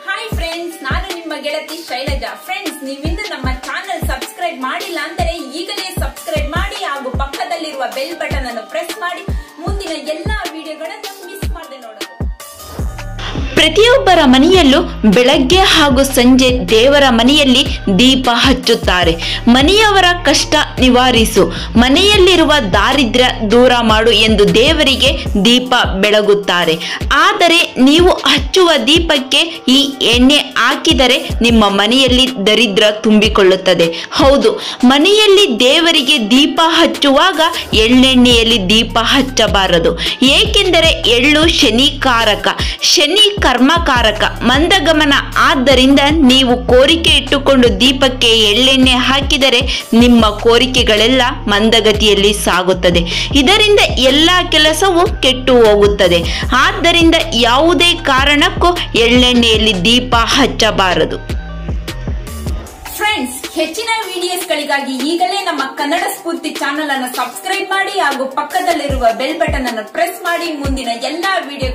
Hi friends, ನಾನು ನಿಮ್ಮ ಗೆಳತಿ ಶೈಲಜಾ. ಫ್ರೆಂಡ್ಸ್, ನೀವಿನ್ನು ನಮ್ಮ ಚಾನೆಲ್ ಸಬ್ಸ್ಕ್ರೈಬ್ ಮಾಡಿಲ್ಲ ಅಂದರೆ ಈಗಲೇ ಸಬ್ಸ್ಕ್ರೈಬ್ ಮಾಡಿ ಹಾಗೂ ಪಕ್ಕದಲ್ಲಿರುವ ಬೆಲ್ ಬಟನ್ ಅನ್ನು ಪ್ರೆಸ್ ಮಾಡಿ ಮುಂದಿನ ಎಲ್ಲಾ ವಿಡಿಯೋಗಳನ್ನು ಮಿಸ್ ಮಾಡದೆ ನೋಡಬಹುದು. ಪ್ರತಿಯೊಬ್ಬರ ಮನೆಯಲ್ಲೂ ಬೆಳಗ್ಗೆ ಹಾಗೂ ಸಂಜೆ ದೇವರ ಮನೆಯಲ್ಲಿ ದೀಪ ಹಚ್ಚುತ್ತಾರೆ. ಮನೆಯವರ ಕಷ್ಟ ನಿವಾರಿಸು, ಮನೆಯಲ್ಲಿರುವ ದಾರಿದ್ರ್ಯ ದೂರ ಮಾಡು ಎಂದು ದೇವರಿಗೆ ದೀಪ ಬೆಳಗುತ್ತಾರೆ. ಆದರೆ ನೀವು ಹಚ್ಚುವ ದೀಪಕ್ಕೆ ಈ ಎಣ್ಣೆ ಹಾಕಿದರೆ ನಿಮ್ಮ ಮನೆಯಲ್ಲಿ ದರಿದ್ರ ತುಂಬಿಕೊಳ್ಳುತ್ತದೆ. ಹೌದು, ಮನೆಯಲ್ಲಿ ದೇವರಿಗೆ ದೀಪ ಹಚ್ಚುವಾಗ ಎಳ್ಳೆಣ್ಣೆಯಲ್ಲಿ ದೀಪ ಹಚ್ಚಬಾರದು. ಏಕೆಂದರೆ ಎಳ್ಳು ಶನಿಕಾರಕ, ಶನಿ ಕರ್ಮಕಾರಕ, ಮಂದಗಮನ. ಆದ್ದರಿಂದ ನೀವು ಕೋರಿಕೆ ಇಟ್ಟುಕೊಂಡು ದೀಪಕ್ಕೆ ಎಳ್ಳೆಣ್ಣೆ ಹಾಕಿದರೆ ನಿಮ್ಮ ಕೋರಿಕೆಗಳೆಲ್ಲ ಮಂದಗತಿಯಲ್ಲಿ ಸಾಗುತ್ತದೆ. ಇದರಿಂದ ಎಲ್ಲ ಕೆಲಸವೂ ಕೆಟ್ಟು ಹೋಗುತ್ತದೆ. ಆದ್ದರಿಂದ ಯಾವುದೇ ಕಾರಣಕ್ಕೂ ಎಳ್ಳೆಣ್ಣೆಯಲ್ಲಿ ದೀಪ ಹಚ್ಚಬಾರದು. ಫ್ರೆಂಡ್ಸ್, ಹೆಚ್ಚಿನ ವಿಡಿಯೋಸ್ಗಳಿಗಾಗಿ ಈಗಲೇ ನಮ್ಮ ಕನ್ನಡ ಸ್ಫೂರ್ತಿ ಚಾನೆಲ್ ಅನ್ನು ಸಬ್ಸ್ಕ್ರೈಬ್ ಮಾಡಿ ಹಾಗೂ ಪಕ್ಕದಲ್ಲಿರುವ ಬೆಲ್ ಬಟನ್ ಅನ್ನು ಪ್ರೆಸ್ ಮಾಡಿ ಮುಂದಿನ ಎಲ್ಲಾ ವಿಡಿಯೋ